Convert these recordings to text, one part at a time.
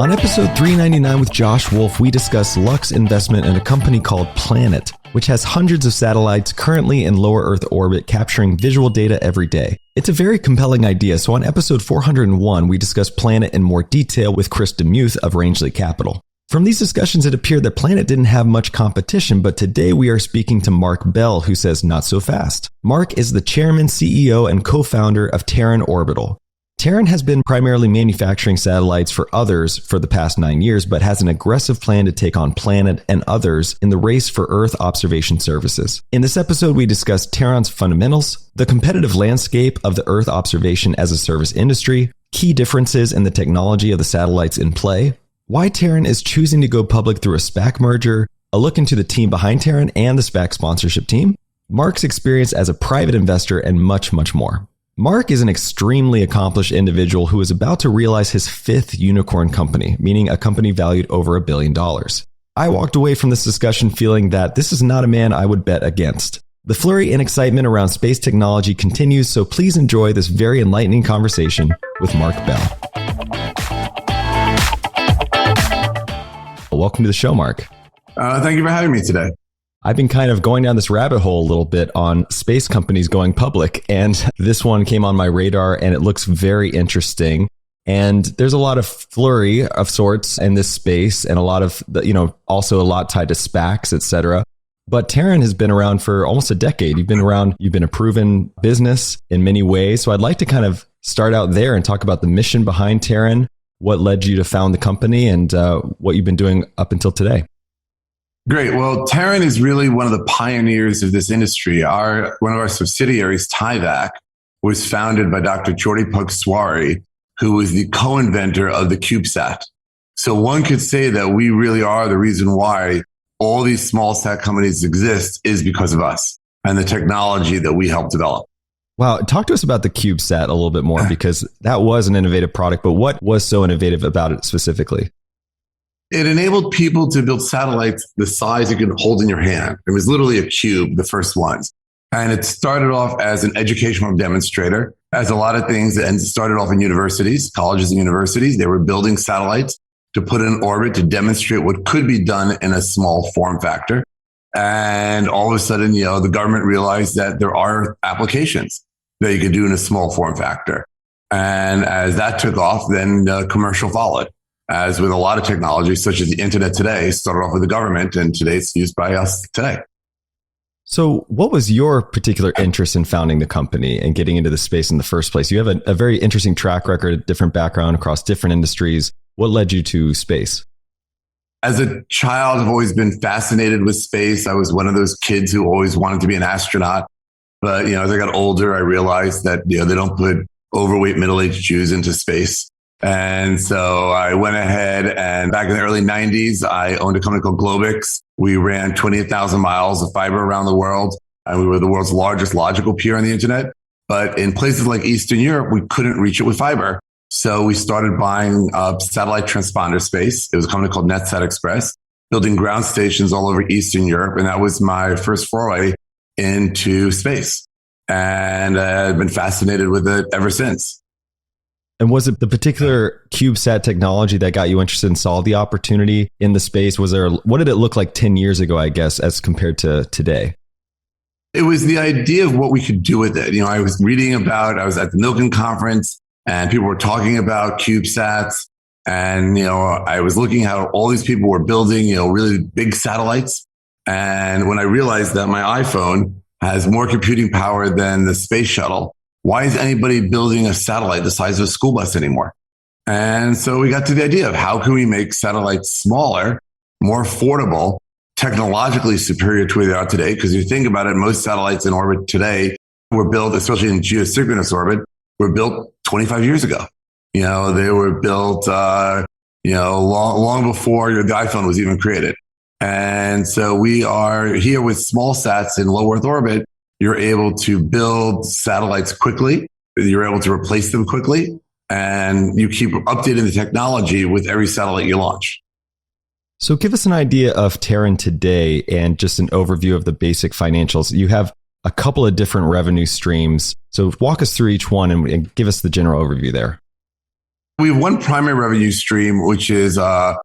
On episode 399 with Josh Wolf, we discuss Lux investment in a company called Planet, which has hundreds of satellites currently in lower Earth orbit capturing visual data every day. It's a very compelling idea, so on episode 401, we discuss Planet in more detail with Chris DeMuth of Rangeley Capital. From these discussions, it appeared that Planet didn't have much competition, but today we are speaking to Marc Bell, who says not so fast. Marc is the chairman, CEO, and co-founder of Terran Orbital. Terran has been primarily manufacturing satellites for others for the past 9 years, but has an aggressive plan to take on Planet and others in the race for Earth observation services. In this episode, we discuss Terran's fundamentals, the competitive landscape of the Earth observation as a service industry, key differences in the technology of the satellites in play, why Terran is choosing to go public through a SPAC merger, a look into the team behind Terran and the SPAC sponsorship team, Marc's experience as a private investor, and much, much more. Marc is an extremely accomplished individual who is about to realize his fifth unicorn company, meaning a company valued over $1 billion. I walked away from this discussion feeling that this is not a man I would bet against. The flurry and excitement around space technology continues, so please enjoy this very enlightening conversation with Marc Bell. Welcome to the show, Marc. Thank you for having me today. I've been kind of going down this rabbit hole a little bit on space companies going public, and this one came on my radar and it looks very interesting. And there's a lot of flurry of sorts in this space and a lot of, also a lot tied to SPACs, et cetera. But Terran has been around for almost a decade. You've been a proven business in many ways. So I'd like to kind of start out there and talk about the mission behind Terran, what led you to found the company, and what you've been doing up until today. Great. Well, Terran is really one of the pioneers of this industry. One of our subsidiaries, TIVAC, was founded by Dr. Jordi Puig-Suari, who was the co-inventor of the Cubesat. So one could say that we really are the reason why all these small sat companies exist is because of us and the technology that we helped develop. Wow. Talk to us about the Cubesat a little bit more, because that was an innovative product, but what was so innovative about it specifically? It enabled people to build satellites the size you could hold in your hand. It was literally a cube, the first ones. And it started off as an educational demonstrator, as a lot of things, and it started off in universities, colleges and universities. They were building satellites to put in orbit to demonstrate what could be done in a small form factor. And all of a sudden, the government realized that there are applications that you could do in a small form factor. And as that took off, then commercial followed. As with a lot of technology, such as the internet today, started off with the government, and today it's used by us today. So what was your particular interest in founding the company and getting into the space in the first place? You have a very interesting track record, a different background across different industries. What led you to space? As a child, I've always been fascinated with space. I was one of those kids who always wanted to be an astronaut. But, as I got older, I realized that, they don't put overweight middle-aged Jews into space. And so I went ahead, and back in the early 90s, I owned a company called Globix. We ran 28,000 miles of fiber around the world, and we were the world's largest logical peer on the internet. But in places like Eastern Europe, we couldn't reach it with fiber. So we started buying satellite transponder space. It was a company called NetSat Express, building ground stations all over Eastern Europe. And that was my first foray into space. And I've been fascinated with it ever since. And was it the particular CubeSat technology that got you interested and saw the opportunity in the space? What did it look like 10 years ago, I guess, as compared to today? It was the idea of what we could do with it. I was I was at the Milken conference, and people were talking about CubeSats. And, I was looking how all these people were building, really big satellites. And when I realized that my iPhone has more computing power than the space shuttle, why is anybody building a satellite the size of a school bus anymore? And so we got to the idea of how can we make satellites smaller, more affordable, technologically superior to where they are today? Because you think about it, most satellites in orbit today were built, especially in geosynchronous orbit, were built 25 years ago. They were built, long before the iPhone was even created. And so we are here with small sats in low Earth orbit. You're able to build satellites quickly. You're able to replace them quickly. And you keep updating the technology with every satellite you launch. So give us an idea of Terran today and just an overview of the basic financials. You have a couple of different revenue streams. So walk us through each one and give us the general overview there. We have one primary revenue stream, which is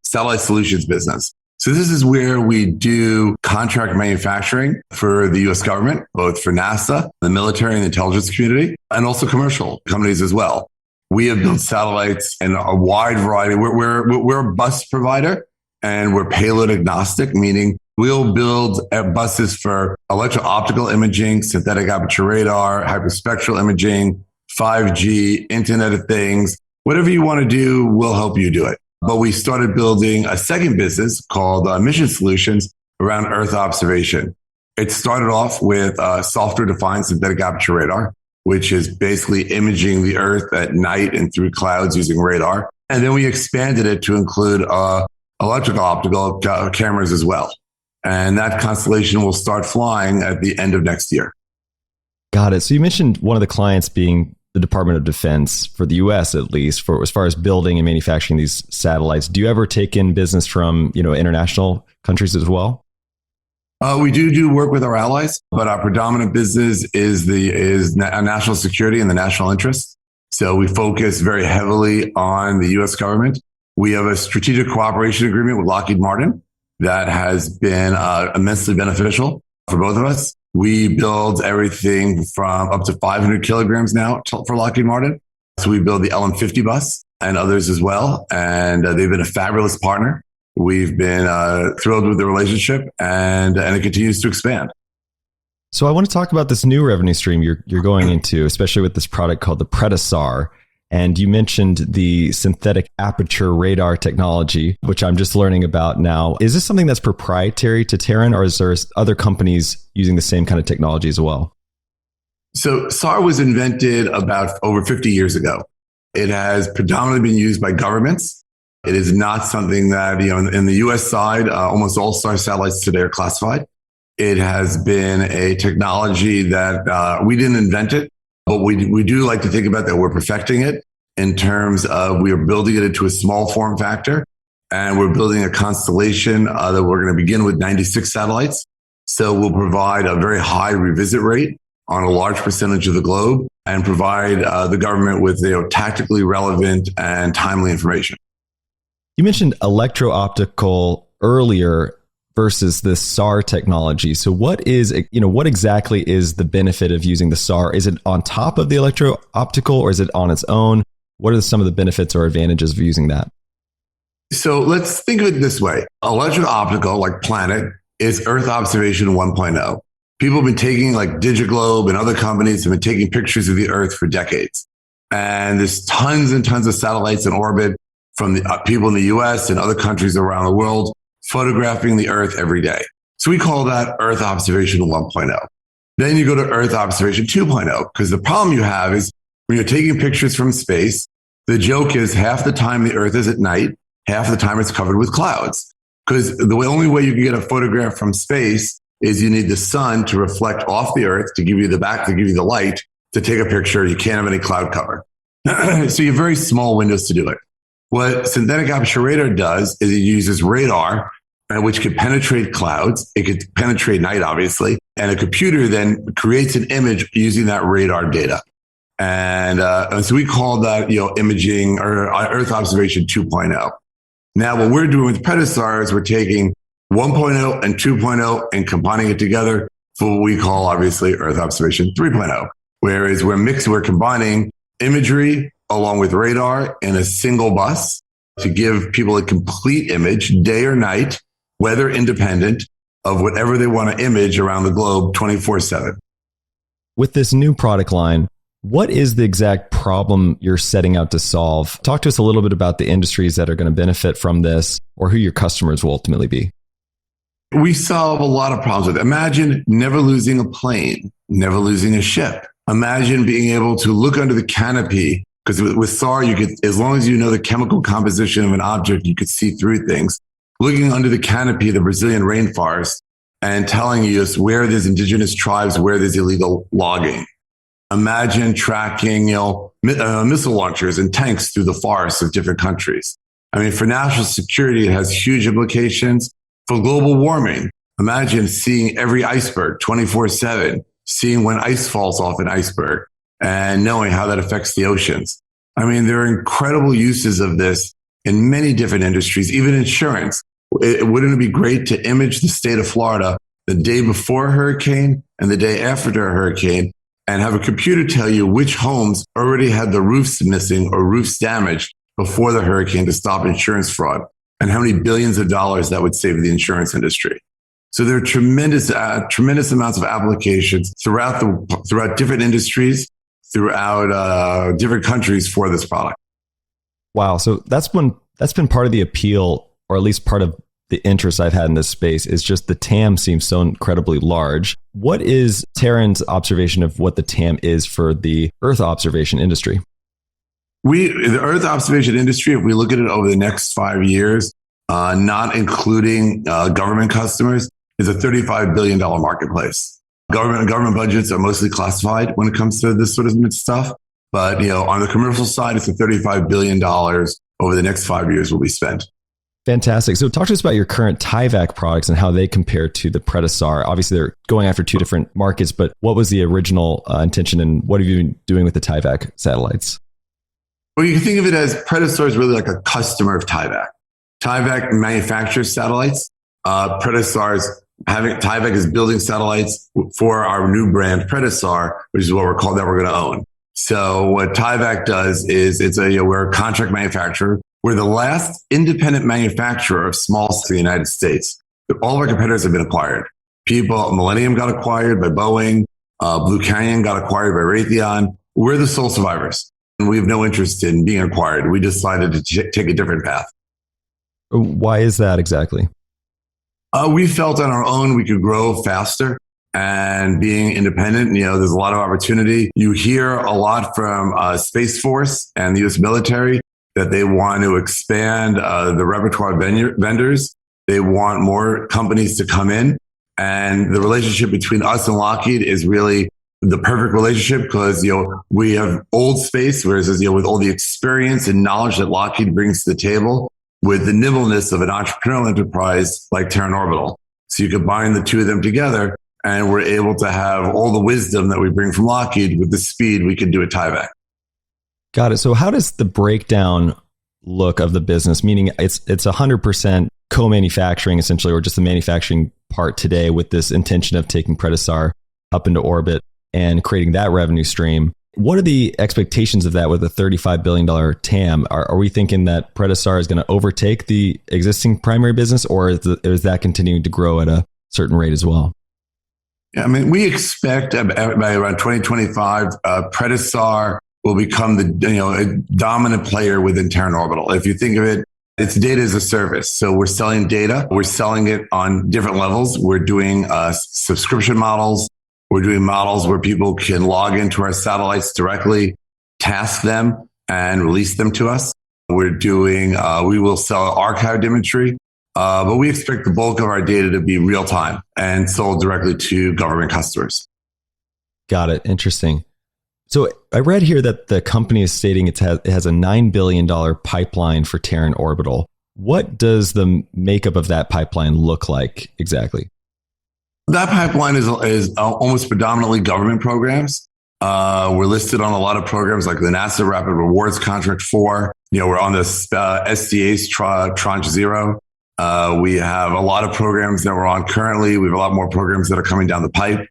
satellite solutions business. So this is where we do contract manufacturing for the U.S. government, both for NASA, the military and the intelligence community, and also commercial companies as well. We have built satellites in a wide variety. We're a bus provider and we're payload agnostic, meaning we'll build buses for electro-optical imaging, synthetic aperture radar, hyperspectral imaging, 5G, Internet of Things. Whatever you want to do, we'll help you do it. But we started building a second business called Mission Solutions around Earth observation. It started off with software-defined synthetic aperture radar, which is basically imaging the Earth at night and through clouds using radar. And then we expanded it to include electrical optical cameras as well. And that constellation will start flying at the end of next year. Got it. So you mentioned one of the clients being the Department of Defense, for the US at least, for as far as building and manufacturing these satellites. Do you ever take in business from, international countries as well? We do work with our allies, but our predominant business is national security and the national interest. So we focus very heavily on the US government. We have a strategic cooperation agreement with Lockheed Martin that has been immensely beneficial for both of us. We build everything from up to 500 kilograms now for Lockheed Martin. So we build the LM50 bus and others as well. And they've been a fabulous partner. We've been thrilled with the relationship and it continues to expand. So I want to talk about this new revenue stream you're going into, especially with this product called the PredaSAR. And you mentioned the synthetic aperture radar technology, which I'm just learning about now. Is this something that's proprietary to Terran, or is there other companies using the same kind of technology as well? So SAR was invented about over 50 years ago. It has predominantly been used by governments. It is not something that, in the US side, almost all SAR satellites today are classified. It has been a technology that we didn't invent it. But we do like to think about that we're perfecting it in terms of we are building it into a small form factor, and we're building a constellation that we're going to begin with 96 satellites. So we'll provide a very high revisit rate on a large percentage of the globe and provide the government with tactically relevant and timely information. You mentioned electro-optical earlier versus the SAR technology. So what exactly is the benefit of using the SAR? Is it on top of the electro-optical, or is it on its own? What are some of the benefits or advantages of using that? So let's think of it this way. Electro-optical, like Planet, is Earth observation 1.0. People have been taking, like DigiGlobe and other companies have been taking pictures of the Earth for decades. And there's tons and tons of satellites in orbit from the people in the US and other countries around the world photographing the Earth every day. So we call that Earth observation 1.0. Then you go to Earth observation 2.0, because the problem you have is when you're taking pictures from space, the joke is half the time the Earth is at night, half the time it's covered with clouds. Because the only way you can get a photograph from space is you need the sun to reflect off the Earth to give you the light to take a picture. You can't have any cloud cover. So you have very small windows to do it. What synthetic aperture radar does is it uses radar, which could penetrate clouds. It could penetrate night, obviously. And a computer then creates an image using that radar data. And so we call that, imaging or Earth observation 2.0. Now, what we're doing with PredaSAR is we're taking 1.0 and 2.0 and combining it together for what we call, obviously, Earth observation 3.0. Whereas we're combining imagery along with radar in a single bus to give people a complete image, day or night, weather independent, of whatever they want to image around the globe 24/7. With this new product line, what is the exact problem you're setting out to solve? Talk to us a little bit about the industries that are going to benefit from this, or who your customers will ultimately be. We solve a lot of problems with it. Imagine never losing a plane, never losing a ship. Imagine being able to look under the canopy. Because with SAR, you could, as long as you know the chemical composition of an object, you could see through things. Looking under the canopy of the Brazilian rainforest and telling you where there's indigenous tribes, where there's illegal logging. Imagine tracking, missile launchers and tanks through the forests of different countries. I mean, for national security, it has huge implications. For global warming, imagine seeing every iceberg 24/7, seeing when ice falls off an iceberg, and knowing how that affects the oceans. I mean, there are incredible uses of this in many different industries, even insurance. Wouldn't it be great to image the state of Florida the day before a hurricane and the day after a hurricane and have a computer tell you which homes already had the roofs missing or roofs damaged before the hurricane to stop insurance fraud, and how many billions of dollars that would save the insurance industry? So there are tremendous amounts of applications throughout different industries, throughout different countries for this product. Wow. So that's been part of the appeal, or at least part of the interest I've had in this space, is just the TAM seems so incredibly large. What is Terran's observation of what the TAM is for the Earth observation industry? The Earth observation industry, if we look at it over the next 5 years, not including government customers, is a $35 billion marketplace. Government budgets are mostly classified when it comes to this sort of stuff. But on the commercial side, it's a $35 billion over the next 5 years will be spent. Fantastic. So talk to us about your current TIVAC products and how they compare to the PredaSAR. Obviously, they're going after two different markets, but what was the original intention, and what have you been doing with the TIVAC satellites? Well, you can think of it as PredaSAR is really like a customer of TIVAC. TIVAC manufactures satellites. TIVAC is building satellites for our new brand PredaSAR, which is what we're going to own. So what TIVAC does is we're a contract manufacturer. We're the last independent manufacturer of small in the United States. All of our competitors have been acquired. Millennium got acquired by Boeing. Blue Canyon got acquired by Raytheon. We're the sole survivors, and we have no interest in being acquired. We decided to take a different path. Why is that exactly? We felt on our own we could grow faster, and being independent, there's a lot of opportunity. You hear a lot from Space Force and the U.S. military that they want to expand the repertoire of vendors. They want more companies to come in. And the relationship between us and Lockheed is really the perfect relationship because, we have old space, whereas, with all the experience and knowledge that Lockheed brings to the table, with the nimbleness of an entrepreneurial enterprise like Terran Orbital. So you combine the two of them together, and we're able to have all the wisdom that we bring from Lockheed with the speed we can do at TIVAC. Got it. So how does the breakdown look of the business? Meaning it's 100% co-manufacturing essentially, or just the manufacturing part today with this intention of taking PredaSAR up into orbit and creating that revenue stream. What are the expectations of that with a $35 billion TAM? Are we thinking that PredaSAR is going to overtake the existing primary business, or is that continuing to grow at a certain rate as well? Yeah, I mean, we expect by around 2025, PredaSAR will become a dominant player within Terran Orbital. If you think of it, it's data as a service. So we're selling data. We're selling it on different levels. We're doing subscription models. We're doing models where people can log into our satellites directly, task them, and release them to us. We will sell archived imagery, but we expect the bulk of our data to be real time and sold directly to government customers. Got it. Interesting. So I read here that the company is stating it has a $9 billion pipeline for Terran Orbital. What does the makeup of that pipeline look like exactly? That pipeline is almost predominantly government programs. We're listed on a lot of programs like the NASA Rapid Rewards Contract 4. We're on the SDA's Tranche 0. We have a lot of programs that we're on currently. We have a lot more programs that are coming down the pipe.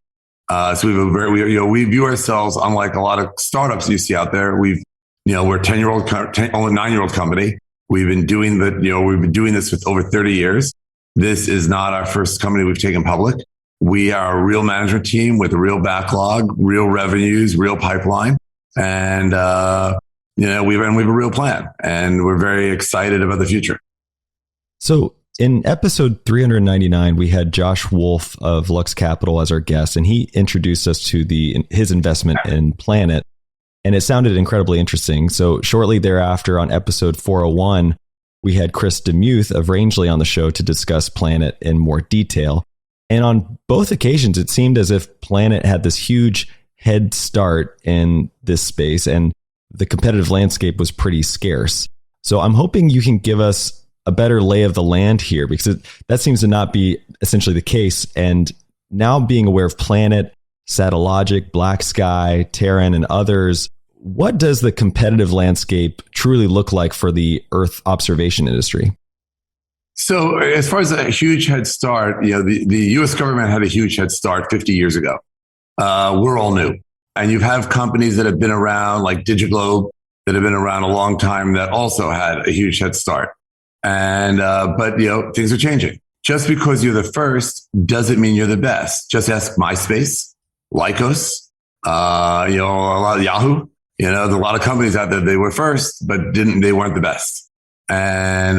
So we view ourselves, unlike a lot of startups you see out there. We're a 9-year-old company. We've been doing this for over 30 years. This is not our first company we've taken public. We are a real management team with a real backlog, real revenues, real pipeline, and we have a real plan, and we're very excited about the future. So in episode 399, we had Josh Wolf of Lux Capital as our guest, and he introduced us to his investment in Planet, and it sounded incredibly interesting. So shortly thereafter, on episode 401, we had Chris Demuth of Rangeley on the show to discuss Planet in more detail. And on both occasions, it seemed as if Planet had this huge head start in this space, and the competitive landscape was pretty scarce. So I'm hoping you can give us a better lay of the land here, because that seems to not be essentially the case. And now being aware of Planet, Satellogic, Black Sky, Terran, and others, what does the competitive landscape truly look like for the Earth observation industry? So as far as a huge head start, the US government had a huge head start 50 years ago. We're all new. And you have companies that have been around like DigiGlobe that have been around a long time that also had a huge head start. And, but things are changing. Just because you're the first doesn't mean you're the best. Just ask MySpace, Lycos, a lot of Yahoo. There's a lot of companies out there, they were first, but they weren't the best. And,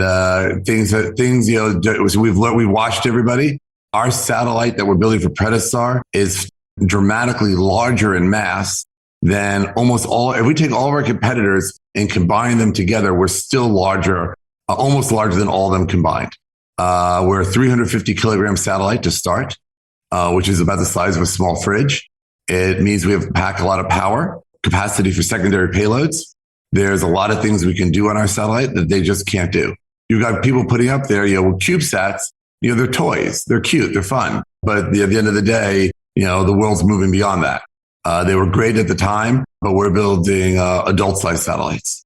we've watched everybody. Our satellite that we're building for PredaSAR is dramatically larger in mass than almost all. If we take all of our competitors and combine them together, we're still larger, almost larger than all of them combined. We're a 350 kilogram satellite to start, which is about the size of a small fridge. It means we have pack a lot of power, capacity for secondary payloads. There's a lot of things we can do on our satellite that they just can't do. You've got people putting up there, Cubesats, they're toys, they're cute, they're fun. But at the end of the day, the world's moving beyond that. They were great at the time, but we're building adult-sized satellites.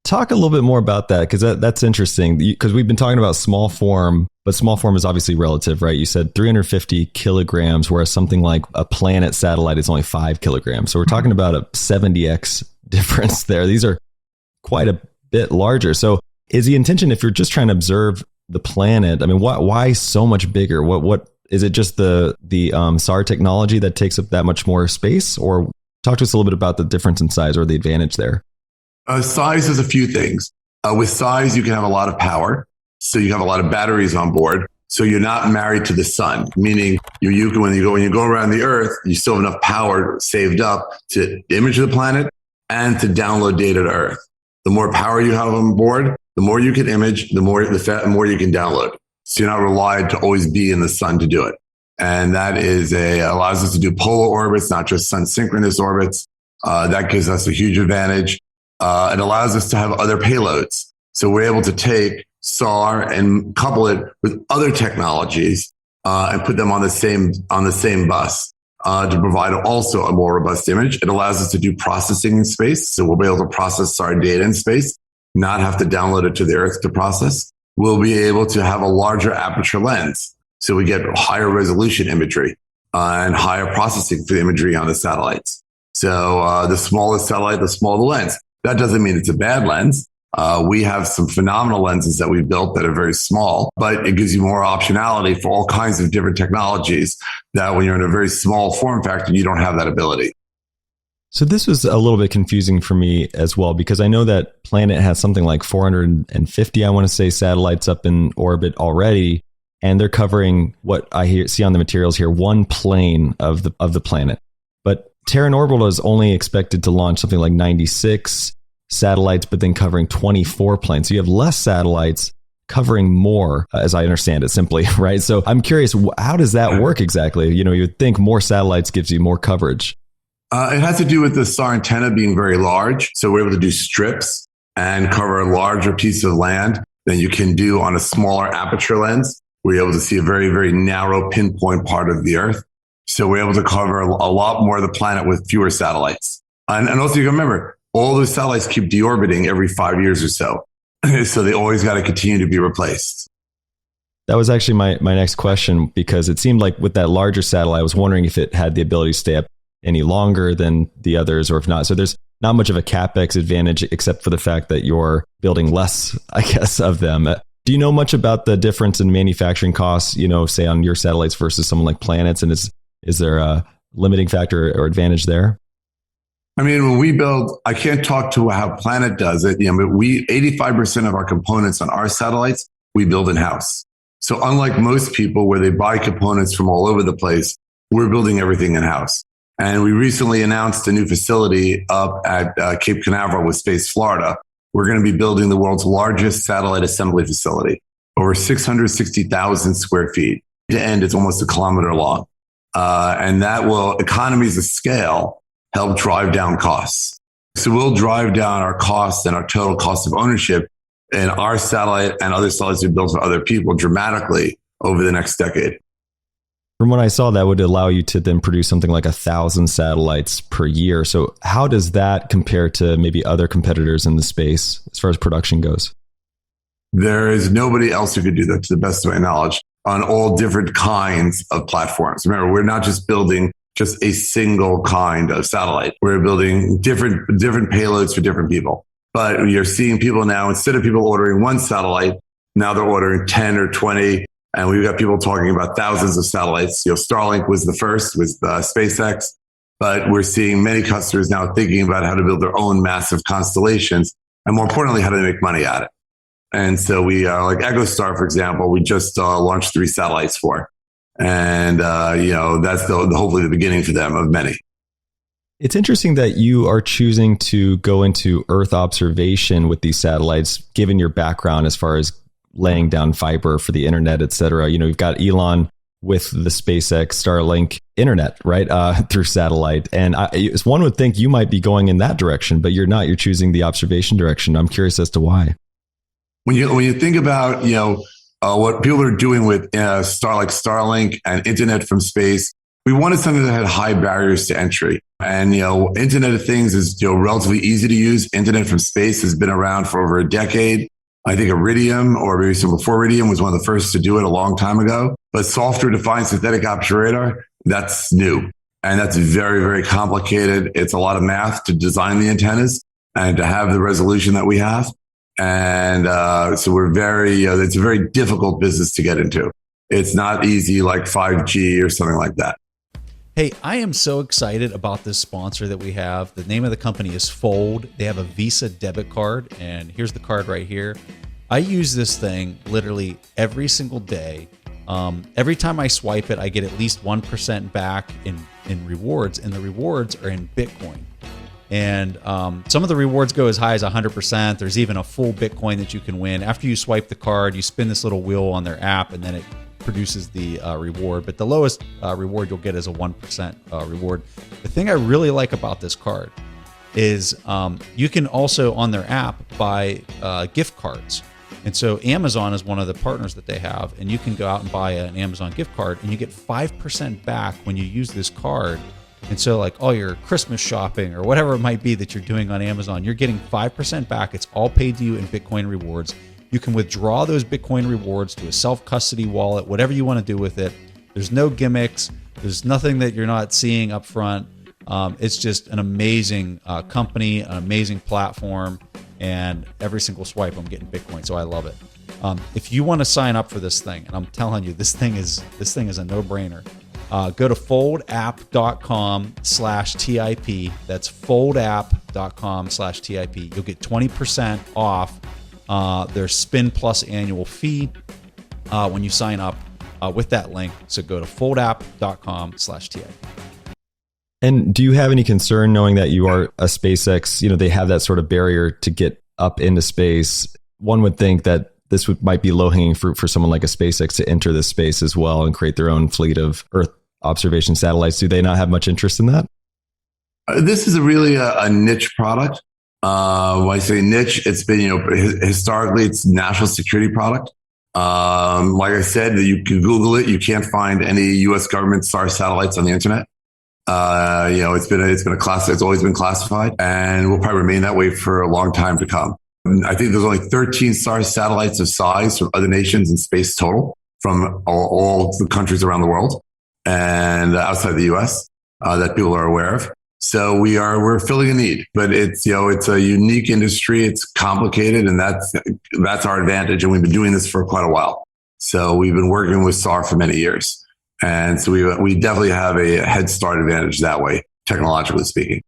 Talk a little bit more about that, because that's interesting. Because we've been talking about small form, but small form is obviously relative, right? You said 350 kilograms, whereas something like a Planet satellite is only 5 kilograms. So we're talking about a 70x difference there. These are quite a bit larger. So is the intention, if you're just trying to observe the planet, why so much bigger? What is it? Just the SAR technology that takes up that much more space? Or talk to us a little bit about the difference in size or the advantage there. Size is a few things. With size, you can have a lot of power. So you have a lot of batteries on board. So you're not married to the sun, meaning when you go around the Earth, you still have enough power saved up to image the planet and to download data to Earth. The more power you have on board, the more you can image, the more you can download. So you're not relied to always be in the sun to do it. And that allows us to do polar orbits, not just sun synchronous orbits. That gives us a huge advantage. It allows us to have other payloads. So we're able to take SAR and couple it with other technologies and put them on the same bus to provide also a more robust image. It allows us to do processing in space. So we'll be able to process SAR data in space, not have to download it to the Earth to process. We'll be able to have a larger aperture lens. So we get higher resolution imagery and higher processing for the imagery on the satellites. So the smaller satellite, the smaller the lens. That doesn't mean it's a bad lens. We have some phenomenal lenses that we built that are very small, but it gives you more optionality for all kinds of different technologies that when you're in a very small form factor, you don't have that ability. So this was a little bit confusing for me as well, because I know that Planet has something like 450, I want to say, satellites up in orbit already, and they're covering what I see on the materials here, one plane of the planet. But Terran Orbital is only expected to launch something like 96 satellites, but then covering 24 planes. So you have less satellites covering more, as I understand it simply, right? So I'm curious, how does that work exactly? You'd think more satellites gives you more coverage. It has to do with the SAR antenna being very large. So we're able to do strips and cover a larger piece of land than you can do on a smaller aperture lens. We're able to see a very, very narrow pinpoint part of the Earth. So we're able to cover a lot more of the planet with fewer satellites. And also you can remember, all those satellites keep deorbiting every 5 years or so. So they always got to continue to be replaced. That was actually my next question, because it seemed like with that larger satellite, I was wondering if it had the ability to stay up any longer than the others, or if not. So there's not much of a CapEx advantage, except for the fact that you're building less, I guess, of them. Do you know much about the difference in manufacturing costs, say on your satellites versus someone like Planet's? And is there a limiting factor or advantage there? When we build, I can't talk to how Planet does it. But 85% of our components on our satellites, we build in-house. So unlike most people where they buy components from all over the place, we're building everything in-house. And we recently announced a new facility up at Cape Canaveral with Space Florida. We're going to be building the world's largest satellite assembly facility, over 660,000 square feet. To end, it's almost 1 kilometer long. And that will, economies of scale, help drive down costs. So we'll drive down our costs and our total cost of ownership in our satellite and other satellites we build for other people dramatically over the next decade. From what I saw, that would allow you to then produce something like 1,000 satellites per year. So how does that compare to maybe other competitors in the space as far as production goes? There is nobody else who could do that, to the best of my knowledge, on all different kinds of platforms. Remember, we're not just building just a single kind of satellite. We're building different payloads for different people. But you're seeing people now, instead of people ordering one satellite, now they're ordering 10 or 20. And we've got people talking about thousands of satellites. Starlink was the first with SpaceX, but we're seeing many customers now thinking about how to build their own massive constellations, and more importantly, how to make money at it. And so we like EchoStar, for example, we just launched 3 satellites for, and that's hopefully the beginning for them of many. It's interesting that you are choosing to go into Earth observation with these satellites, given your background as far as laying down fiber for the internet, et cetera. You've got Elon with the SpaceX Starlink internet, right? Through satellite. And one would think you might be going in that direction, but you're not. You're choosing the observation direction. I'm curious as to why. When you think about, what people are doing with Starlink and internet from space, we wanted something that had high barriers to entry. And, Internet of Things is, relatively easy to use. Internet from space has been around for over a decade. I think Iridium, or maybe some before Iridium, was one of the first to do it a long time ago. But software-defined synthetic aperture radar, that's new. And that's very, very complicated. It's a lot of math to design the antennas and to have the resolution that we have. And so we're it's a very difficult business to get into. It's not easy like 5G or something like that. Hey, I am so excited about this sponsor that we have. The name of the company is Fold. They have a Visa debit card, and here's the card right here. I use this thing literally every single day. Every time I swipe it, I get at least 1% back in rewards, and the rewards are in Bitcoin. And some of the rewards go as high as 100%. There's even a full Bitcoin that you can win. After you swipe the card, you spin this little wheel on their app, and then it produces the reward. But the lowest reward you'll get is a 1% reward. The thing I really like about this card is you can also, on their app, buy gift cards. And so Amazon is one of the partners that they have, and you can go out and buy an Amazon gift card, and you get 5% back when you use this card. And so like all your Christmas shopping or whatever it might be that you're doing on Amazon, you're getting 5% back. It's all paid to you in Bitcoin rewards. You can withdraw those Bitcoin rewards to a self-custody wallet, whatever you want to do with it. There's no gimmicks. There's nothing that you're not seeing up front. It's just an amazing company, an amazing platform, and every single swipe I'm getting Bitcoin, so I love it. If you want to sign up for this thing, and I'm telling you, this thing is a no-brainer. Go to foldapp.com/TIP. That's foldapp.com/TIP. You'll get 20% off their spin plus annual fee when you sign up with that link. So go to foldapp.com/TIP. And do you have any concern knowing that you are a SpaceX, they have that sort of barrier to get up into space? One would think that this might be low-hanging fruit for someone like a SpaceX to enter this space as well and create their own fleet of Earth observation satellites. Do they not have much interest in that? This is really a niche product. When I say niche, it's been, historically, it's a national security product. Like I said, you can Google it. You can't find any U.S. government SAR satellites on the internet. It's been a class. It's always been classified, and will probably remain that way for a long time to come. I think there's only 13 SAR satellites of size from other nations in space total, from all the countries around the world and outside the U.S. That people are aware of. So we're filling a need, but it's a unique industry. It's complicated, and that's our advantage. And we've been doing this for quite a while. So we've been working with SAR for many years. And so we definitely have a head start advantage that way, technologically speaking.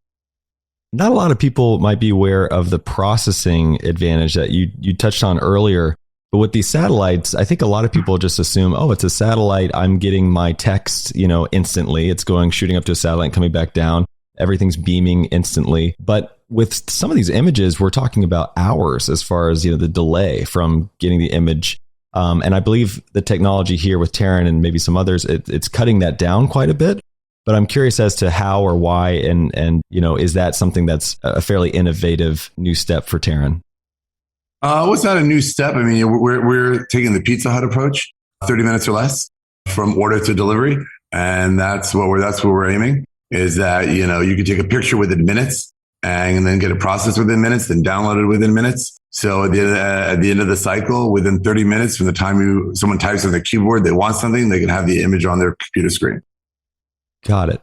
Not a lot of people might be aware of the processing advantage that you touched on earlier. But with these satellites, I think a lot of people just assume, oh, it's a satellite. I'm getting my text, instantly. It's shooting up to a satellite and coming back down. Everything's beaming instantly. But with some of these images, we're talking about hours as far as, the delay from getting the image. And I believe the technology here with Terran and maybe some others, it's cutting that down quite a bit. But I'm curious as to how or why, and is that something that's a fairly innovative new step for Terran? What's not a new step? I mean, we're taking the Pizza Hut approach, 30 minutes or less from order to delivery. And that's what we're aiming, is that, you can take a picture within minutes and then get it processed within minutes, then download it within minutes. So at the end of the cycle, within 30 minutes from the time someone types on the keyboard, they want something, they can have the image on their computer screen. Got it.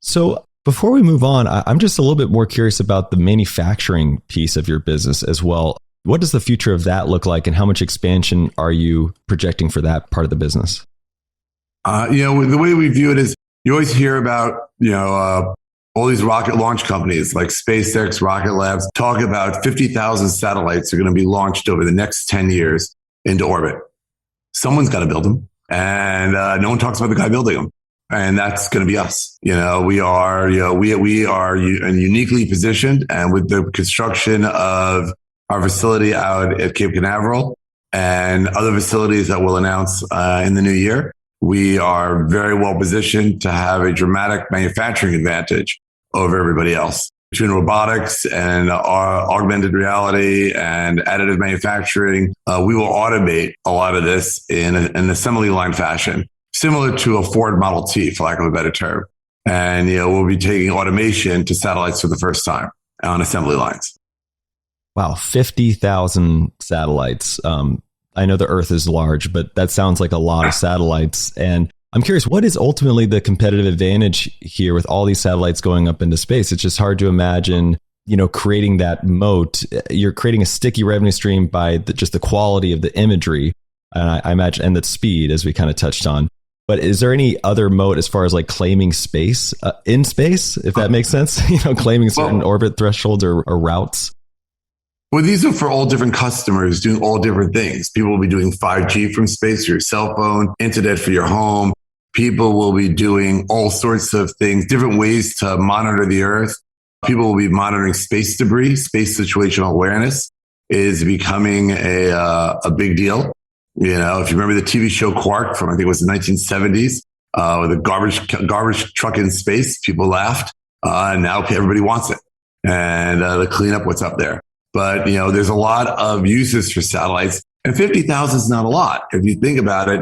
So before we move on, I'm just a little bit more curious about the manufacturing piece of your business as well. What does the future of that look like, and how much expansion are you projecting for that part of the business? The way we view it is, you always hear about, all these rocket launch companies like SpaceX, Rocket Labs talk about 50,000 satellites are going to be launched over the next 10 years into orbit. Someone's got to build them, and no one talks about the guy building them. And that's going to be us. We are uniquely positioned, and with the construction of our facility out at Cape Canaveral and other facilities that we'll announce in the new year, we are very well positioned to have a dramatic manufacturing advantage over everybody else. Between robotics and augmented reality and additive manufacturing, we will automate a lot of this in an assembly line fashion, similar to a Ford Model T, for lack of a better term. And we'll be taking automation to satellites for the first time on assembly lines. Wow, 50,000 satellites. I know the Earth is large, but that sounds like a lot of satellites. And I'm curious, what is ultimately the competitive advantage here with all these satellites going up into space? It's just hard to imagine, creating that moat. You're creating a sticky revenue stream by just the quality of the imagery, and I imagine, and the speed, as we kind of touched on. But is there any other moat as far as like claiming space in space, if that makes sense? Claiming certain orbit thresholds or routes? Well, these are for all different customers doing all different things. People will be doing 5G from space for your cell phone, internet for your home. People will be doing all sorts of things, different ways to monitor the Earth. People will be monitoring space debris. Space situational awareness is becoming a big deal. If you remember the TV show Quark from, I think it was the 1970s, with a garbage truck in space, people laughed. And now everybody wants it. And to clean up what's up there. But, there's a lot of uses for satellites, and 50,000 is not a lot. If you think about it,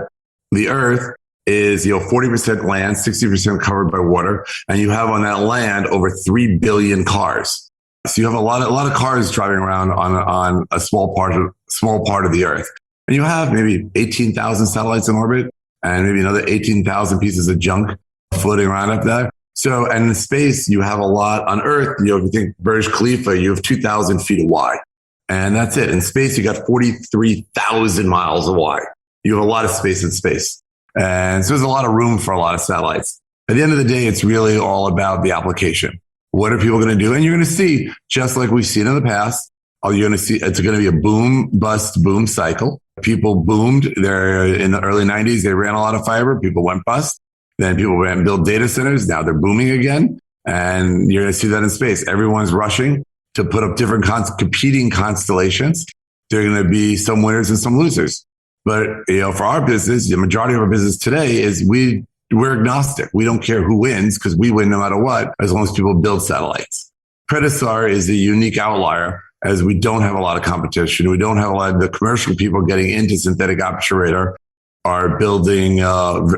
the Earth is, 40% land, 60% covered by water. And you have on that land over 3 billion cars. So you have a lot of cars driving around on a small part of the Earth. And you have maybe 18,000 satellites in orbit and maybe another 18,000 pieces of junk floating around up there. So, and in space, you have a lot. On Earth, if you think Burj Khalifa, you have 2,000 feet of wide. And that's it. In space, you got 43,000 miles of wide. You have a lot of space in space. And so there's a lot of room for a lot of satellites. At the end of the day, it's really all about the application. What are people going to do? And you're going to see, just like we've seen in the past, you're going to see it's going to be a boom, bust, boom cycle. People boomed. They're in the early 90s. They ran a lot of fiber. People went bust. Then people went and built data centers. Now they're booming again. And you're going to see that in space. Everyone's rushing to put up different competing constellations. There are going to be some winners and some losers. But, for our business, the majority of our business today is we're agnostic. We don't care who wins because we win no matter what, as long as people build satellites. PredaSAR is a unique outlier, as we don't have a lot of competition. We don't have a lot of the commercial people getting into synthetic aperture radar are building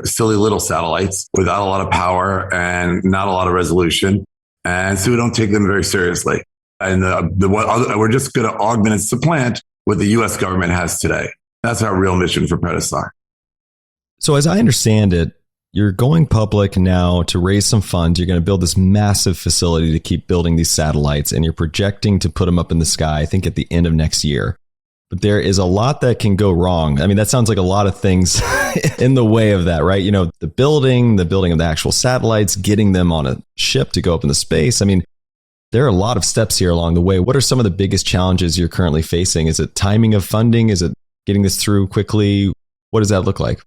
silly little satellites without a lot of power and not a lot of resolution. And so we don't take them very seriously. And we're just going to augment and supplant what the U.S. government has today. That's our real mission for PredaSAR. So as I understand it, you're going public now to raise some funds. You're going to build this massive facility to keep building these satellites, and you're projecting to put them up in the sky, I think, at the end of next year. But there is a lot that can go wrong. I mean, that sounds like a lot of things in the way of that, right? The building of the actual satellites, getting them on a ship to go up into space. I mean, there are a lot of steps here along the way. What are some of the biggest challenges you're currently facing? Is it timing of funding? Is it getting this through quickly? What does that look like?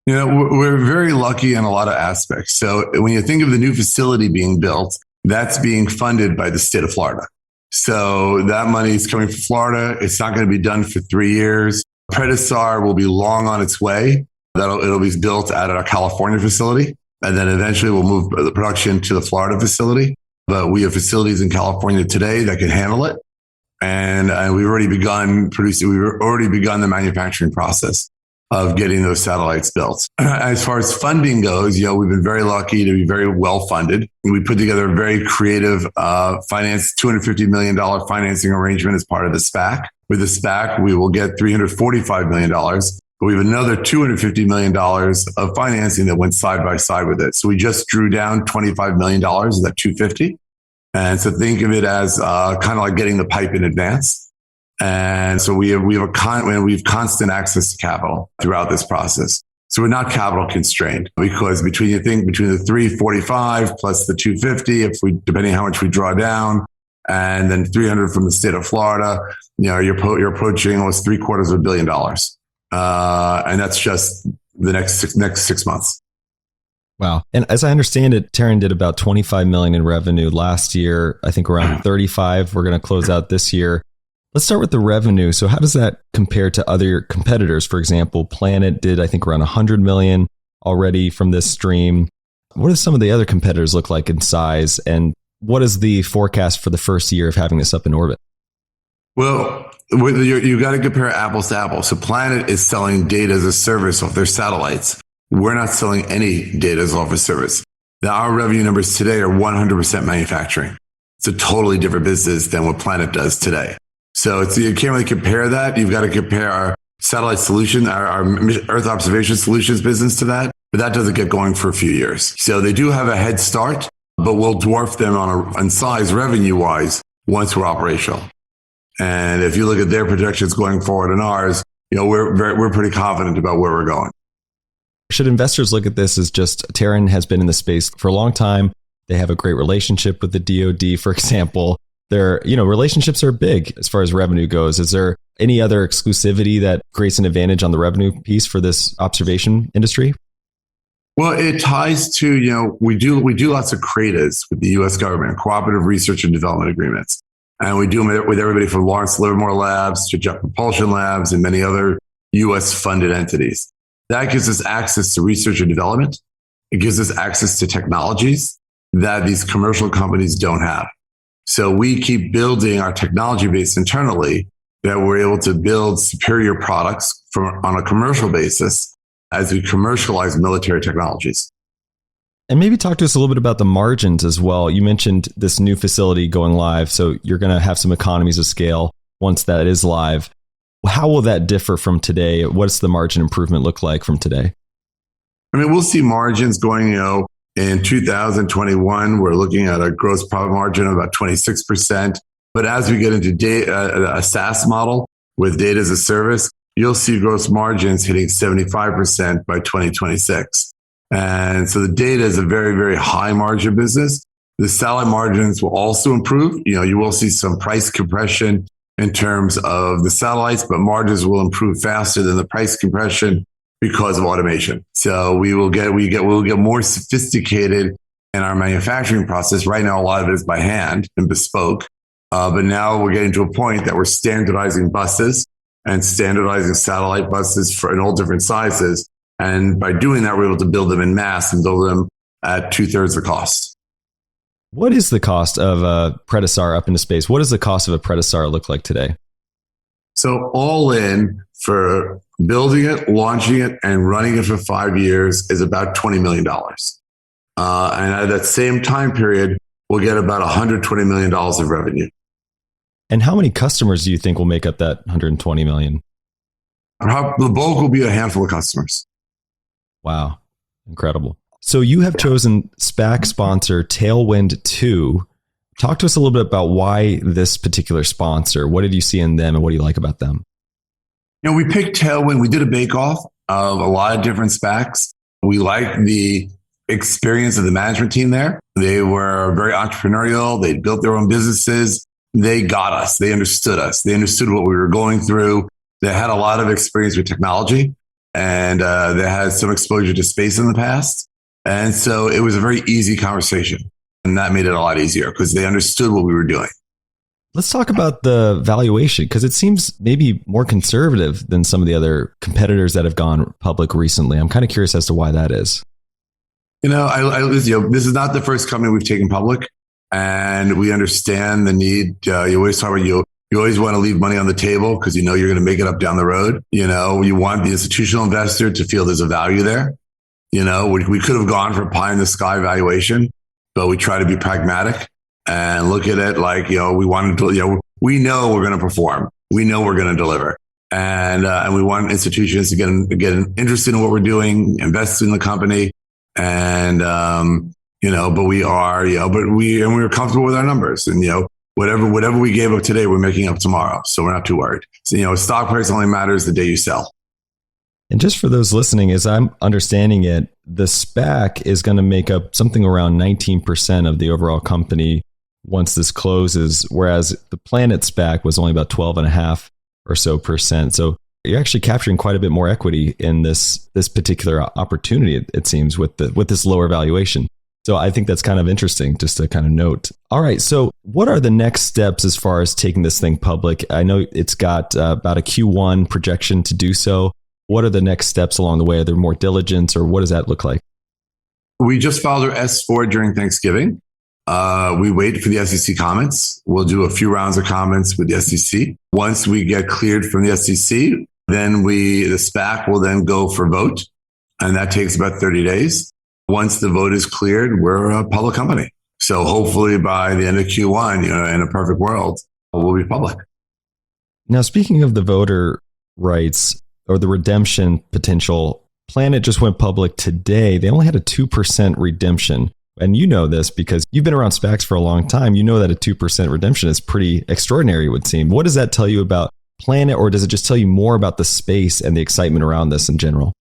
We're very lucky in a lot of aspects. So when you think of the new facility being built, that's being funded by the state of Florida. So that money is coming from Florida. It's not going to be done for 3 years. PredaSAR will be long on its way. It'll be built out at our California facility. And then eventually we'll move the production to the Florida facility. But we have facilities in California today that can handle it. And we've already begun producing. We've already begun the manufacturing process. of getting those satellites built. As far as funding goes, we've been very lucky to be very well funded. We put together a very creative $250 million financing arrangement as part of the SPAC. With the SPAC, we will get $345 million. But we have another $250 million of financing that went side by side with it. So we just drew down $25 million of that $250. And so think of it as kind of like getting the pipe in advance. And so we have constant access to capital throughout this process. So we're not capital constrained because between the 345 plus the 250, depending how much we draw down, and then 300 from the state of Florida, you're approaching almost $750 million. And that's just the next 6 months. Wow. And as I understand it, Terran did about 25 million in revenue last year. I think around 35 we're going to close out this year. Let's start with the revenue. So how does that compare to other competitors? For example, Planet did, I think, around 100 million already from this stream. What do some of the other competitors look like in size? And what is the forecast for the first year of having this up in orbit? Well, you got to compare apples to apples. So Planet is selling data as a service off their satellites. We're not selling any data as off a service. Now, our revenue numbers today are 100% manufacturing. It's a totally different business than what Planet does today. So you can't really compare that. You've got to compare our satellite solution, our Earth observation solutions business to that. But that doesn't get going for a few years. So they do have a head start, but we'll dwarf them on size revenue-wise once we're operational. And if you look at their projections going forward and ours, we're pretty confident about where we're going. Should investors look at this as just Terran has been in the space for a long time? They have a great relationship with the DoD, for example. Their relationships are big as far as revenue goes. Is there any other exclusivity that creates an advantage on the revenue piece for this observation industry? Well, it ties to, we do lots of CRADAs with the U.S. government, cooperative research and development agreements. And we do them with everybody from Lawrence Livermore Labs to Jet Propulsion Labs and many other U.S. funded entities. That gives us access to research and development. It gives us access to technologies that these commercial companies don't have. So we keep building our technology base internally that we're able to build superior products on a commercial basis as we commercialize military technologies. And maybe talk to us a little bit about the margins as well. You mentioned this new facility going live, so you're going to have some economies of scale once that is live. How will that differ from today? What's the margin improvement look like from today? I mean, we'll see margins going, in 2021, we're looking at a gross profit margin of about 26%. But as we get into a SaaS model with data as a service, you'll see gross margins hitting 75% by 2026. And so the data is a very, very high margin business. The satellite margins will also improve. You will see some price compression in terms of the satellites, but margins will improve faster than the price compression because of automation. So we'll get more sophisticated in our manufacturing process. Right now, a lot of it is by hand and bespoke. But now we're getting to a point that we're standardizing buses and standardizing satellite buses in all different sizes. And by doing that, we're able to build them in mass and build them at 2/3 the cost. What is the cost of a PredaSAR up into space? What does the cost of a PredaSAR look like today? So all in for building it, launching it, and running it for 5 years is about $20 million. And at that same time period, we'll get about $120 million of revenue. And how many customers do you think will make up that 120 million? The bulk will be a handful of customers. Wow. Incredible. So you have chosen SPAC sponsor Tailwind 2. Talk to us a little bit about why this particular sponsor. What did you see in them and what do you like about them? We picked Tailwind. We did a bake-off of a lot of different SPACs. We liked the experience of the management team there. They were very entrepreneurial. They built their own businesses. They got us. They understood us. They understood what we were going through. They had a lot of experience with technology and they had some exposure to space in the past. And so it was a very easy conversation. And that made it a lot easier because they understood what we were doing. Let's talk about the valuation because it seems maybe more conservative than some of the other competitors that have gone public recently. I'm kind of curious as to why that is. This is not the first company we've taken public, and we understand the need. You always talk about you You always want to leave money on the table because you know you're going to make it up down the road. You know, you want the institutional investor to feel there's a value there. You know, we could have gone for pie in the sky valuation, but we try to be pragmatic and look at it like, you know, we wanted to, you know, we know we're going to perform. We know we're going to deliver. And we want institutions to get interested in what we're doing, invest in the company. And, you know, but we are, you know, we're comfortable with our numbers, and, you know, whatever we gave up today, we're making up tomorrow. So we're not too worried. So, you know, stock price only matters the day you sell. And just for those listening, as I'm understanding it, the SPAC is going to make up something around 19% of the overall company once this closes, whereas the Planet SPAC was only about 12.5 or so percent. So you're actually capturing quite a bit more equity in this particular opportunity, it seems, with this lower valuation. So I think that's kind of interesting just to kind of note. All right. So what are the next steps as far as taking this thing public? I know it's got about a Q1 projection to do so. What are the next steps along the way? Are there more diligence, or what does that look like? We just filed our S4 during Thanksgiving. We wait for the SEC comments. We'll do a few rounds of comments with the SEC. Once we get cleared from the SEC, then the SPAC will then go for vote. And that takes about 30 days. Once the vote is cleared, we're a public company. So hopefully by the end of Q1, you know, in a perfect world, we'll be public. Now, speaking of the voter rights or the redemption potential, Planet just went public today. They only had a 2% redemption. And you know this because you've been around SPACs for a long time. You know that a 2% redemption is pretty extraordinary, it would seem. What does that tell you about Planet, or does it just tell you more about the space and the excitement around this in general?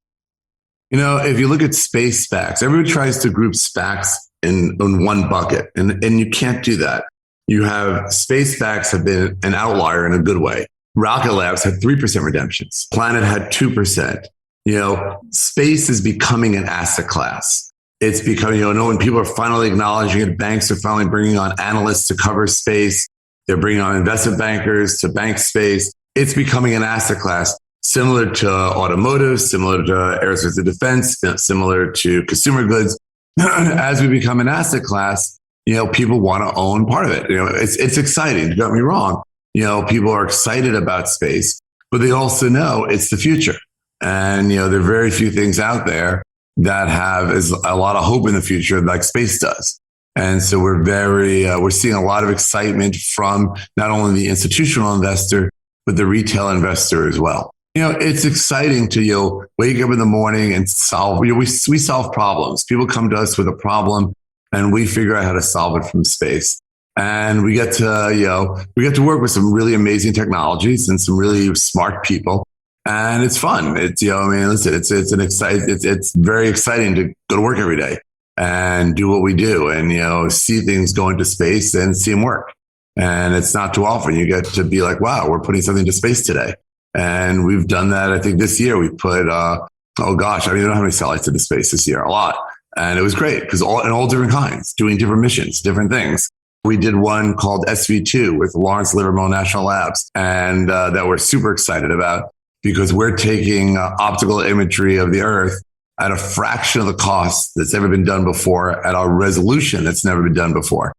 You know, if you look at space SPACs, everybody tries to group SPACs in one bucket, and you can't do that. You have space SPACs have been an outlier in a good way. Rocket Labs had 3% redemptions. Planet had 2%. You know, space is becoming an asset class. It's becoming, you know, when people are finally acknowledging it, banks are finally bringing on analysts to cover space. They're bringing on investment bankers to bank space. It's becoming an asset class similar to automotive, similar to aerospace and defense, similar to consumer goods. As we become an asset class, you know, people want to own part of it. You know, it's exciting. Don't get me wrong. You know, people are excited about space, but they also know it's the future. And, you know, there are very few things out there that have a lot of hope in the future like space does. And so we're seeing a lot of excitement from not only the institutional investor, but the retail investor as well. You know, it's exciting to, you know, wake up in the morning and solve, you know, we solve problems. People come to us with a problem and we figure out how to solve it from space. And we get to work with some really amazing technologies and some really smart people. And it's fun. It's, you know, I mean, listen, it's very exciting to go to work every day and do what we do and, you know, see things go into space and see them work. And it's not too often you get to be like, wow, we're putting something into space today. And we've done that. I think this year we put, I don't know how many satellites into space this year, a lot. And it was great because all different kinds, doing different missions, different things. We did one called SV2 with Lawrence Livermore National Labs, and that we're super excited about because we're taking optical imagery of the Earth at a fraction of the cost that's ever been done before, at a resolution that's never been done before.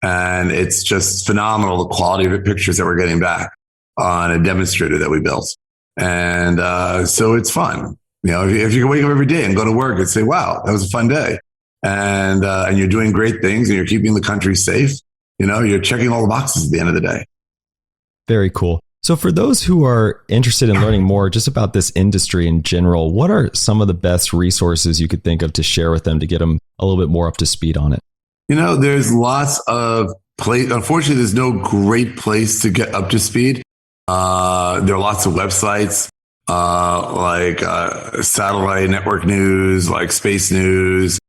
And it's just phenomenal, the quality of the pictures that we're getting back on a demonstrator that we built. And so it's fun. You know, if you can wake up every day and go to work and say, wow, that was a fun day. And you're doing great things and you're keeping the country safe, you know, you're checking all the boxes at the end of the day. Very cool. So for those who are interested in learning more just about this industry in general, what are some of the best resources you could think of to share with them to get them a little bit more up to speed on it? You know, there's lots of unfortunately, there's no great place to get up to speed. There are lots of websites like satellite network news, like space news.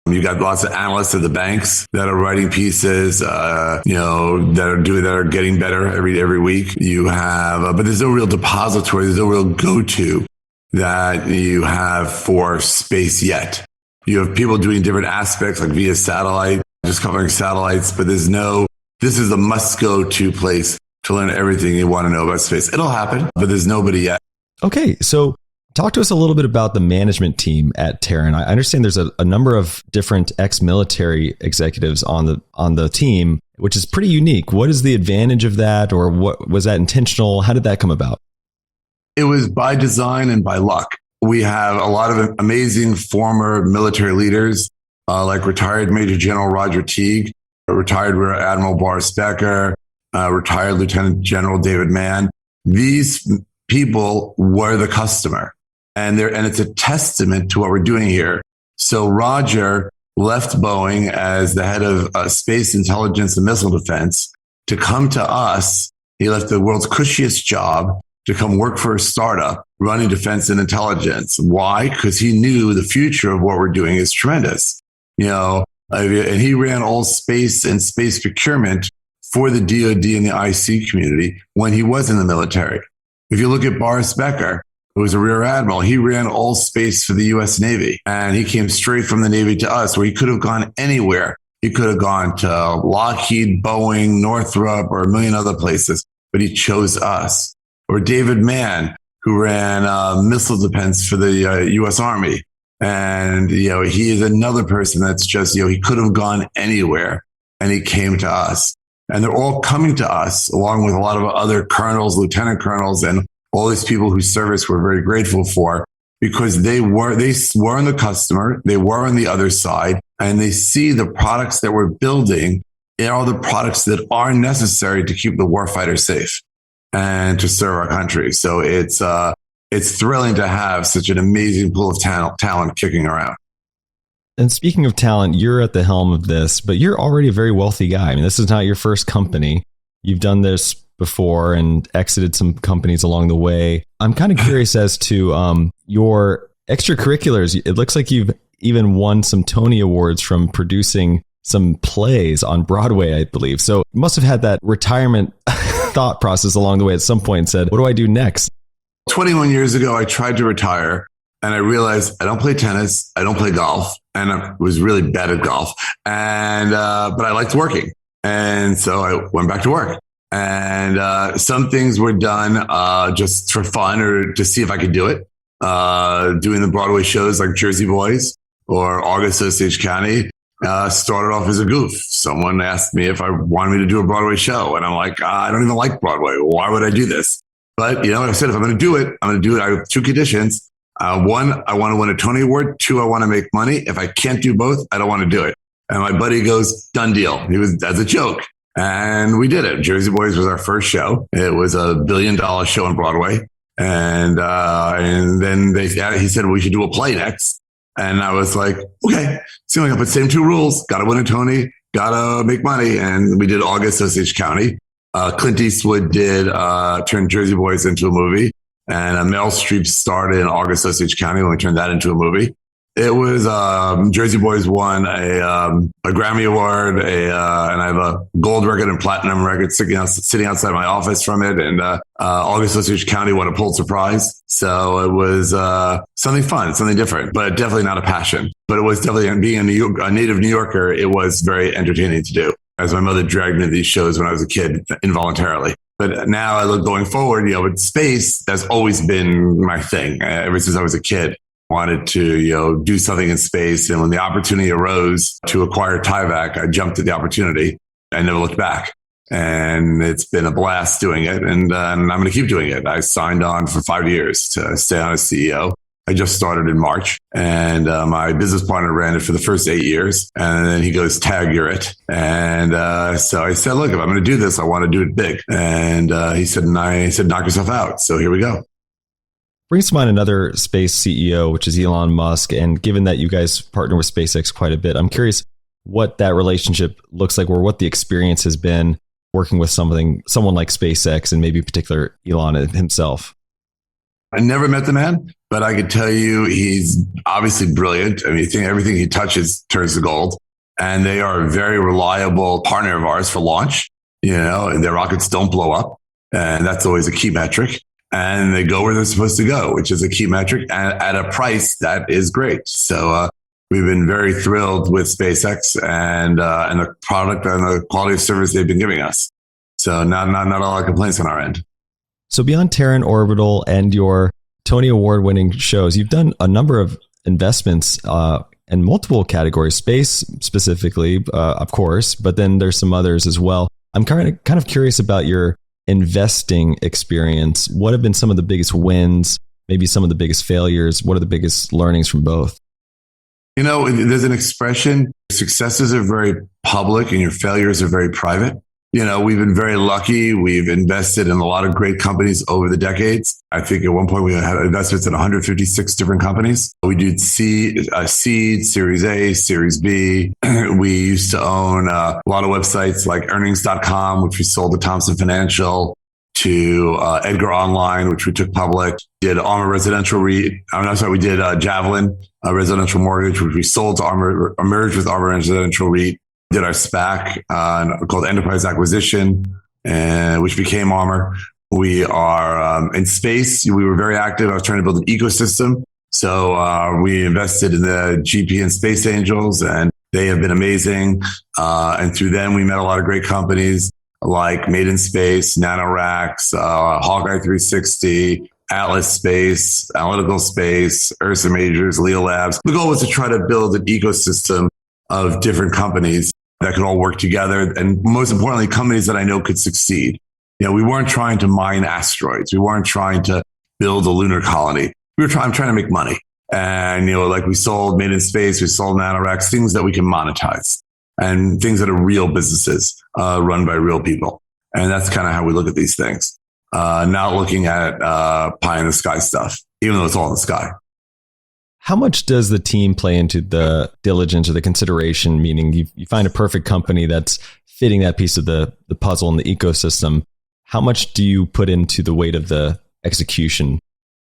You got lots of analysts at the banks that are writing pieces, you know, that are getting better every week. You have, but there's no real depository. There's no real go-to that you have for space yet. You have people doing different aspects, like via satellite, just covering satellites, but this is the must-go-to place to learn everything you want to know about space. It'll happen, but there's nobody yet. Okay, so Talk to us a little bit about the management team at Terran. I understand there's a number of different ex-military executives on the team, which is pretty unique. What is the advantage of that, or what was that intentional? How did that come about? It was by design and by luck. We have a lot of amazing former military leaders, like retired Major General Roger Teague, retired Rear Admiral Boris Becker, retired Lieutenant General David Mann. These people were the customer. And it's a testament to what we're doing here. So Roger left Boeing as the head of space intelligence and missile defense to come to us. He left the world's cushiest job to come work for a startup running defense and intelligence. Why? Because he knew the future of what we're doing is tremendous. And he ran all space and space procurement for the DoD and the IC community when he was in the military. If you look at Boris Becker, who was a rear admiral, he ran all space for the U.S. Navy. And he came straight from the Navy to us, where he could have gone anywhere. He could have gone to Lockheed, Boeing, Northrop, or a million other places, but he chose us. Or David Mann, who ran missile defense for the U.S. Army. And, he is another person that's just, he could have gone anywhere, and he came to us. And they're all coming to us, along with a lot of other colonels, lieutenant colonels, and all these people whose service we're very grateful for, because they were on the customer, they were on the other side, and they see the products that we're building are the products that are necessary to keep the warfighter safe and to serve our country. So it's thrilling to have such an amazing pool of talent kicking around. And speaking of talent, you're at the helm of this, but you're already a very wealthy guy. I mean, this is not your first company. You've done this before and exited some companies along the way. I'm kind of curious as to your extracurriculars. It looks like you've even won some Tony Awards from producing some plays on Broadway, I believe. So you must have had that retirement thought process along the way at some point and said, what do I do next? 21 years ago, I tried to retire, and I realized I don't play tennis, I don't play golf, and I was really bad at golf. And but I liked working. And so I went back to work. And some things were done just for fun or to see if I could do it. Doing the Broadway shows like Jersey Boys or August Osage County started off as a goof. Someone asked me if I wanted me to do a Broadway show. And I'm like, I don't even like Broadway. Why would I do this? But, I said, if I'm going to do it, I'm going to do it. I have two conditions. One, I want to win a Tony Award. Two, I want to make money. If I can't do both, I don't want to do it. And my buddy goes, done deal. He was, as a joke. And we did it. Jersey Boys was our first show. It was $1 billion show on Broadway. And then he said, we should do a play next. And I was like, okay, seems like I put the same two rules. Got to win a Tony, got to make money. And we did August Osage County. Clint Eastwood turned Jersey Boys into a movie. And Meryl Streep starred in August Osage County when we turned that into a movie. It was Jersey Boys won a Grammy Award, and I have a gold record and platinum record sitting outside my office from it. And August Osage County won a Pulitzer Prize. So it was something fun, something different, but definitely not a passion. But it was definitely, being a native New Yorker, it was very entertaining to do. As my mother dragged me to these shows when I was a kid involuntarily. But now I look going forward, with space, that's always been my thing ever since I was a kid. Wanted to, do something in space. And when the opportunity arose to acquire Tyvak, I jumped at the opportunity. I never looked back. And it's been a blast doing it. And I'm going to keep doing it. I signed on for 5 years to stay on as CEO. I just started in March, and my business partner ran it for the first 8 years. And then he goes, tag, you're it. And so I said, look, if I'm going to do this, I want to do it big. And he said, knock yourself out. So here we go. Brings to mind another space CEO, which is Elon Musk. And given that you guys partner with SpaceX quite a bit, I'm curious what that relationship looks like, or what the experience has been working with someone like SpaceX, and maybe in particular Elon himself. I never met the man, but I could tell you he's obviously brilliant. I mean, everything he touches turns to gold. And they are a very reliable partner of ours for launch, and their rockets don't blow up. And that's always a key metric. And they go where they're supposed to go, which is a key metric, at a price that is great. So we've been very thrilled with SpaceX and the product and the quality of service they've been giving us. So not a lot of complaints on our end. So beyond Terran Orbital and your Tony Award-winning shows. You've done a number of investments in multiple categories, space specifically, of course, but then there's some others as well. I'm kind of curious about your investing experience. What have been some of the biggest wins, maybe some of the biggest failures? What are the biggest learnings from both? You know, there's an expression, successes are very public and your failures are very private. You know, we've been very lucky. We've invested in a lot of great companies over the decades. I think at one point we had investments in 156 different companies. We did seed, Series A, Series B. We used to own a lot of websites like earnings.com, which we sold to Thomson Financial, to Edgar Online, which we took public. Did Armor Residential REIT. We did Javelin Residential Mortgage, which we sold to merged with Armor Residential REIT. Did our SPAC called Enterprise Acquisition, which became Armor. We are in space. We were very active. I was trying to build an ecosystem. So we invested in the GP and Space Angels, and they have been amazing. And through them, we met a lot of great companies like Made in Space, NanoRacks, Hawkeye 360, Atlas Space, Analytical Space, Ursa Majors, Leo Labs. The goal was to try to build an ecosystem of different companies that could all work together. And most importantly, companies that I know could succeed. You know, we weren't trying to mine asteroids. We weren't trying to build a lunar colony. I'm trying to make money. And, you know, like we sold Made in Space, we sold NanoRacks, things that we can monetize and things that are real businesses run by real people. And that's kind of how we look at these things. Not looking at pie in the sky stuff, even though it's all in the sky. How much does the team play into the diligence or the consideration? Meaning you find a perfect company that's fitting that piece of the puzzle in the ecosystem. How much do you put into the weight of the execution?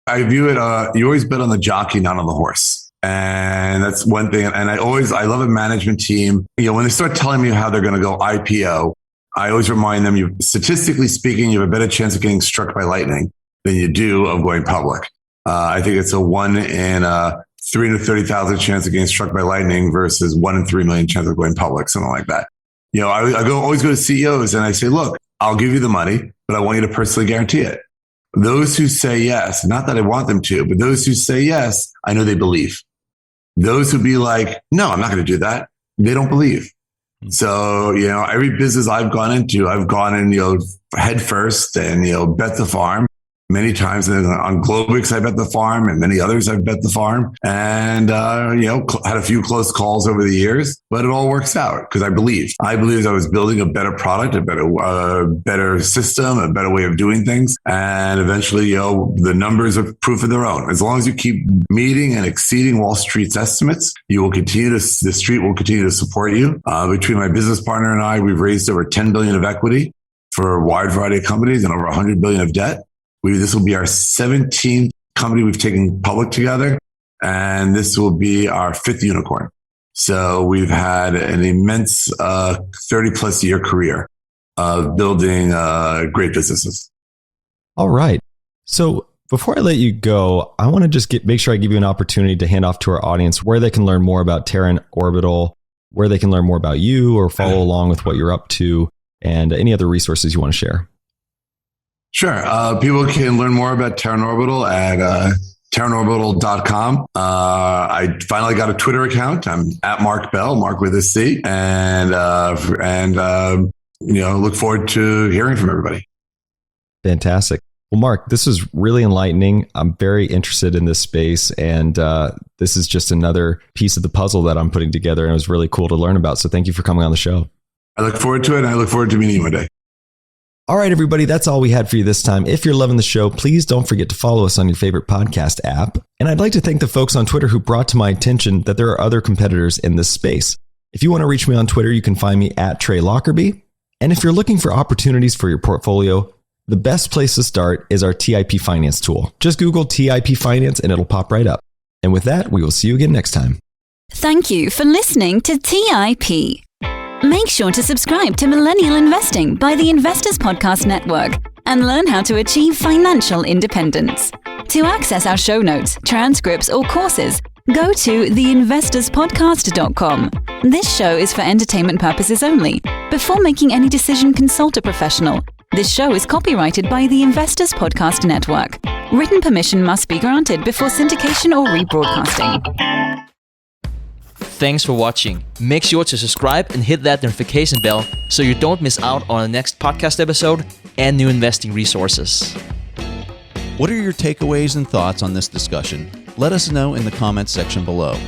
I view it, you always bet on the jockey, not on the horse. And that's one thing. And I love a management team. You know, when they start telling me how they're going to go IPO, I always remind them, statistically speaking, you have a better chance of getting struck by lightning than you do of going public. I think it's a 1 in 330,000 chance of getting struck by lightning versus 1 in 3 million chance of going public, something like that. You know, I always go to CEOs and I say, look, I'll give you the money, but I want you to personally guarantee it. Those who say yes, not that I want them to, but those who say yes, I know they believe. Those who be like, no, I'm not going to do that, they don't believe. So, you know, every business I've gone into, I've gone in, you know, head first and, you know, bet the farm. Many times on Globix, I bet the farm, and many others I've bet the farm, and you know, had a few close calls over the years, but it all works out because I believe I was building a better product, a better system, a better way of doing things, and eventually, you know, the numbers are proof of their own. As long as you keep meeting and exceeding Wall Street's estimates, the street will continue to support you. Between my business partner and I, we've raised over 10 billion of equity for a wide variety of companies and over 100 billion of debt. This will be our 17th company we've taken public together, and this will be our 5th unicorn. So we've had an immense 30-plus year career of building great businesses. All right. So before I let you go, I want to just make sure I give you an opportunity to hand off to our audience where they can learn more about Terran Orbital, where they can learn more about you or follow along with what you're up to, and any other resources you want to share. Sure. People can learn more about Terran Orbital at terranorbital.com. I finally got a Twitter account. I'm at Marc Bell, Marc with a C, and you know, look forward to hearing from everybody. Fantastic. Well, Marc, this is really enlightening. I'm very interested in this space, and this is just another piece of the puzzle that I'm putting together, and it was really cool to learn about. So thank you for coming on the show. I look forward to it, and I look forward to meeting you one day. All right, everybody, that's all we had for you this time. If you're loving the show, please don't forget to follow us on your favorite podcast app. And I'd like to thank the folks on Twitter who brought to my attention that there are other competitors in this space. If you want to reach me on Twitter, you can find me at Trey Lockerbie. And if you're looking for opportunities for your portfolio, the best place to start is our TIP Finance tool. Just Google TIP Finance and it'll pop right up. And with that, we will see you again next time. Thank you for listening to TIP. Make sure to subscribe to Millennial Investing by the Investors Podcast Network and learn how to achieve financial independence. To access our show notes, transcripts, or courses, go to theinvestorspodcast.com. This show is for entertainment purposes only. Before making any decision, consult a professional. This show is copyrighted by the Investors Podcast Network. Written permission must be granted before syndication or rebroadcasting. Thanks for watching. Make sure to subscribe and hit that notification bell so you don't miss out on the next podcast episode and new investing resources. What are your takeaways and thoughts on this discussion? Let us know in the comments section below.